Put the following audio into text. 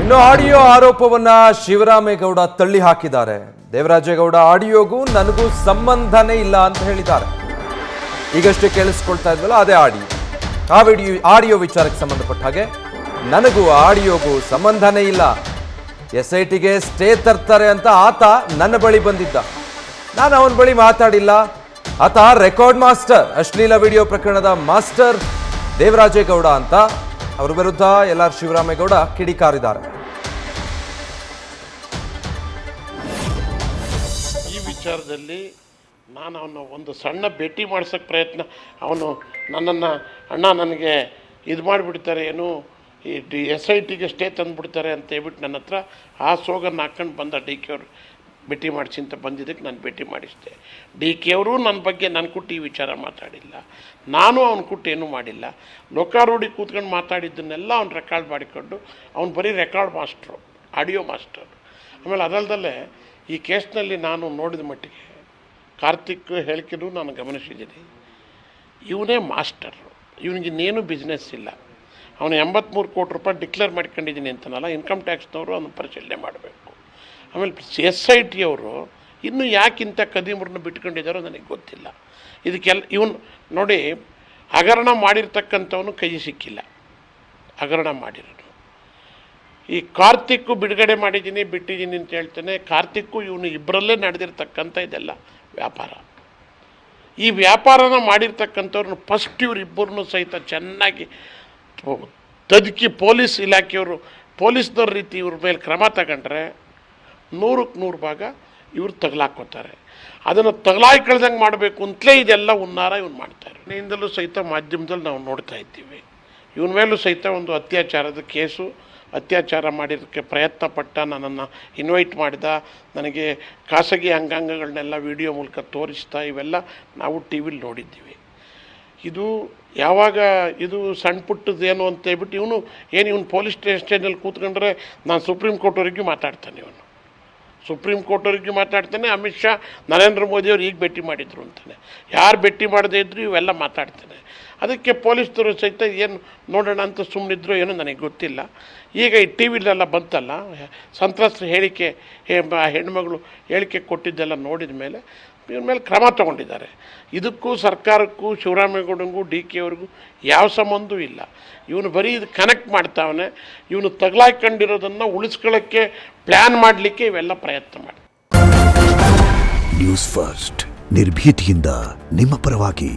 ಇನ್ನು ಆಡಿಯೋ ಆರೋಪವನ್ನ ಶಿವರಾಮೇಗೌಡ ತಳ್ಳಿ ಹಾಕಿದ್ದಾರೆ. ದೇವರಾಜೇಗೌಡ ಆಡಿಯೋಗೂ ನನಗೂ ಸಂಬಂಧನೇ ಇಲ್ಲ ಅಂತ ಹೇಳಿದ್ದಾರೆ. ಈಗಷ್ಟೇ ಕೇಳಿಸ್ಕೊಳ್ತಾ ಇದ್ವಲ್ಲ ಅದೇ ಆಡಿಯೋ ವಿಚಾರಕ್ಕೆ ಸಂಬಂಧಪಟ್ಟ ಹಾಗೆ ನನಗೂ ಆಡಿಯೋಗೂ ಸಂಬಂಧನೇ ಇಲ್ಲ. SITಗೆ ಸ್ಟೇ ತರ್ತಾರೆ ಅಂತ ಆತ ನನ್ನ ಬಳಿ ಬಂದಿದ್ದ. ನಾನು ಅವನ ಬಳಿ ಮಾತಾಡಿಲ್ಲ. ಆತ ರೆಕಾರ್ಡ್ ಮಾಸ್ಟರ್, ಅಶ್ಲೀಲ ವಿಡಿಯೋ ಪ್ರಕರಣದ ಮಾಸ್ಟರ್ ದೇವರಾಜೇಗೌಡ ಅಂತ ಅವರ ವಿರುದ್ಧ LR ಶಿವರಾಮೇಗೌಡ ಕಿಡಿಕಾರಿದ್ದಾರೆ. ಈ ವಿಚಾರದಲ್ಲಿ ನಾನು ಅವನು ಒಂದು ಸಣ್ಣ ಭೇಟಿ ಮಾಡ್ಸೋಕ್ಕೆ ಪ್ರಯತ್ನ, ಅವನು ನನ್ನನ್ನು ಅಣ್ಣ ನನಗೆ ಇದು ಮಾಡಿಬಿಡ್ತಾರೆ ಏನು ಈ SITಗೆ ಸ್ಟೇ ತಂದುಬಿಡ್ತಾರೆ ಅಂತ ಹೇಳ್ಬಿಟ್ಟು ನನ್ನ ಹತ್ರ ಆ ಸೋಗನ್ನು ಹಾಕ್ಕೊಂಡು ಬಂದ DK ಅವರು ಭೇಟಿ ಮಾಡಿಸಿ ಅಂತ ಬಂದಿದ್ದಕ್ಕೆ ನಾನು ಭೇಟಿ ಮಾಡಿಸಿದೆ. DK ಅವರು ನನ್ನ ಬಗ್ಗೆ ನನ್ನ ಕುಟ್ಟು ಈ ವಿಚಾರ ಮಾತಾಡಿಲ್ಲ, ನಾನು ಅವನ ಕುಟ್ಟು ಏನೂ ಮಾಡಿಲ್ಲ. ಲೋಕಾರೂಢಿ ಕೂತ್ಕೊಂಡು ಮಾತಾಡಿದ್ದನ್ನೆಲ್ಲ ಅವ್ನು ರೆಕಾರ್ಡ್ ಮಾಡಿಕೊಂಡು ಅವ್ನು ಬರೀ ರೆಕಾರ್ಡ್ ಮಾಸ್ಟ್ರು, ಆಡಿಯೋ ಮಾಸ್ಟರ್. ಆಮೇಲೆ ಅದಲ್ಲದಲ್ಲೇ ಈ ಕೇಸ್ನಲ್ಲಿ ನಾನು ನೋಡಿದ ಮಟ್ಟಿಗೆ ಕಾರ್ತಿಕ್ ಹೇಳಿಕೆನೂ ನಾನು ಗಮನಿಸಿದ್ದೀನಿ. ಇವನೇ ಮಾಸ್ಟರು, ಇವನಿಗಿನ್ನೇನು ಬಿಸ್ನೆಸ್ ಇಲ್ಲ. ಅವನು 83 ಕೋಟಿ ರೂಪಾಯಿ ಡಿಕ್ಲೇರ್ ಮಾಡ್ಕೊಂಡಿದ್ದೀನಿ ಅಂತನಲ್ಲ, ಇನ್ಕಮ್ ಟ್ಯಾಕ್ಸ್ನವರು ಅವನು ಪರಿಶೀಲನೆ ಮಾಡಬೇಕು. ಆಮೇಲೆ SIT ಅವರು ಇನ್ನೂ ಯಾಕಿಂತ ಕದಿಮರನ್ನ ಬಿಟ್ಕೊಂಡಿದ್ದಾರೋ ನನಗೆ ಗೊತ್ತಿಲ್ಲ. ಇದಕ್ಕೆಲ್ಲ ಇವನು ನೋಡಿ, ಹಗರಣ ಮಾಡಿರ್ತಕ್ಕಂಥವನು ಕೈ ಸಿಕ್ಕಿಲ್ಲ, ಹಗರಣ ಮಾಡಿರೋನು. ಈ ಕಾರ್ತಿಕ್ಕು ಬಿಡುಗಡೆ ಮಾಡಿದ್ದೀನಿ ಬಿಟ್ಟಿದ್ದೀನಿ ಅಂತ ಹೇಳ್ತಾನೆ. ಕಾರ್ತಿಕ್ಕು ಇವನು ಇಬ್ಬರಲ್ಲೇ ನಡೆದಿರ್ತಕ್ಕಂಥ ಇದೆಲ್ಲ ವ್ಯಾಪಾರ. ಈ ವ್ಯಾಪಾರನ ಮಾಡಿರ್ತಕ್ಕಂಥವ್ರನ್ನ ಫಸ್ಟ್ ಇವರಿಬ್ಬರನ್ನು ಸಹಿತ ಚೆನ್ನಾಗಿ ತದುಕಿ ಪೊಲೀಸ್ ಇಲಾಖೆಯವರು ಪೊಲೀಸ್ನವ್ರ ರೀತಿ ಇವ್ರ ಮೇಲೆ ಕ್ರಮ ತಗೊಂಡ್ರೆ 100ಕ್ಕೆ 100 ಭಾಗ ಇವ್ರು ತಗಲಾಕೋತಾರೆ. ಅದನ್ನು ತಗಲಾಯ್ಕೊಳ್ದಂಗೆ ಮಾಡಬೇಕು ಅಂತಲೇ ಇದೆಲ್ಲ ಹುನ್ನಾರ ಇವನು ಮಾಡ್ತಾರೆ. ಮನೆಯಿಂದಲೂ ಸಹಿತ ಮಾಧ್ಯಮದಲ್ಲಿ ನಾವು ನೋಡ್ತಾ ಇದ್ದೀವಿ. ಇವನ ಮೇಲೂ ಸಹಿತ ಒಂದು ಅತ್ಯಾಚಾರದ ಕೇಸು, ಅತ್ಯಾಚಾರ ಮಾಡಿದ್ದಕ್ಕೆ ಪ್ರಯತ್ನ ಪಟ್ಟ, ನನ್ನನ್ನು ಇನ್ವೈಟ್ ಮಾಡಿದ, ನನಗೆ ಖಾಸಗಿ ಅಂಗಾಂಗಗಳನ್ನೆಲ್ಲ ವಿಡಿಯೋ ಮೂಲಕ ತೋರಿಸ್ತಾ, ಇವೆಲ್ಲ ನಾವು ಟಿ ವಿಲಿ ನೋಡಿದ್ದೀವಿ. ಇದು ಯಾವಾಗ ಇದು ಸಣ್ಣ ಪುಟ್ಟದೇನು ಅಂತ ಹೇಳ್ಬಿಟ್ಟು ಇವನು ಪೊಲೀಸ್ ಸ್ಟೇಷನಲ್ಲಿ ಕೂತ್ಕೊಂಡ್ರೆ ನಾನು ಸುಪ್ರೀಂ ಕೋರ್ಟ್ವರೆಗೂ ಮಾತಾಡ್ತಾನೆ. ಇವನು ಸುಪ್ರೀಂ ಕೋರ್ಟ್ವರೆಗೂ ಮಾತಾಡ್ತಾನೆ. ಅಮಿತ್ ಶಾ, ನರೇಂದ್ರ ಮೋದಿಯವರು ಈಗ ಭೇಟಿ ಮಾಡಿದರು ಅಂತಾನೆ. ಯಾರು ಭೇಟಿ ಮಾಡದೇ ಇದ್ದರೂ ಇವೆಲ್ಲ ಮಾತಾಡ್ತಾನೆ. ಅದಕ್ಕೆ ಪೊಲೀಸ್ನವರು ಸಹಿತ ಏನು ನೋಡೋಣ ಅಂತ ಸುಮ್ಮನಿದ್ರು ಏನೋ ನನಗೆ ಗೊತ್ತಿಲ್ಲ. ಈಗ ಈ ಟಿ ವಿಲೆಲ್ಲ ಬಂತಲ್ಲ, ಸಂತ್ರಸ್ತರ ಹೇಳಿಕೆ, ಹೆಣ್ಮಗಳು ಹೇಳಿಕೆ ಕೊಟ್ಟಿದ್ದೆಲ್ಲ ನೋಡಿದ ಮೇಲೆ ಇವನ ಮೇಲೆ ಕ್ರಮ ತಗೊಂಡಿದ್ದಾರೆ. ಇದಕ್ಕೂ ಸರ್ಕಾರಕ್ಕೂ ಶಿವರಾಮೇಗೌಡನಿಗೂ DK ಅವ್ರಿಗೂ ಯಾವ ಸಂಬಂಧವೂ ಇಲ್ಲ. ಇವನು ಬರೀ ಇದು ಕನೆಕ್ಟ್ ಮಾಡ್ತಾವನೆ. ಇವನು ತಗಲಾಕೊಂಡಿರೋದನ್ನು ಉಳಿಸ್ಕೊಳ್ಳೋಕ್ಕೆ ಪ್ಲ್ಯಾನ್ ಮಾಡಲಿಕ್ಕೆ ಇವೆಲ್ಲ ಪ್ರಯತ್ನ ಮಾಡಿ. ನ್ಯೂಸ್ ಫಸ್ಟ್, ನಿರ್ಭೀತಿಯಿಂದ ನಿಮ್ಮ ಪರವಾಗಿ.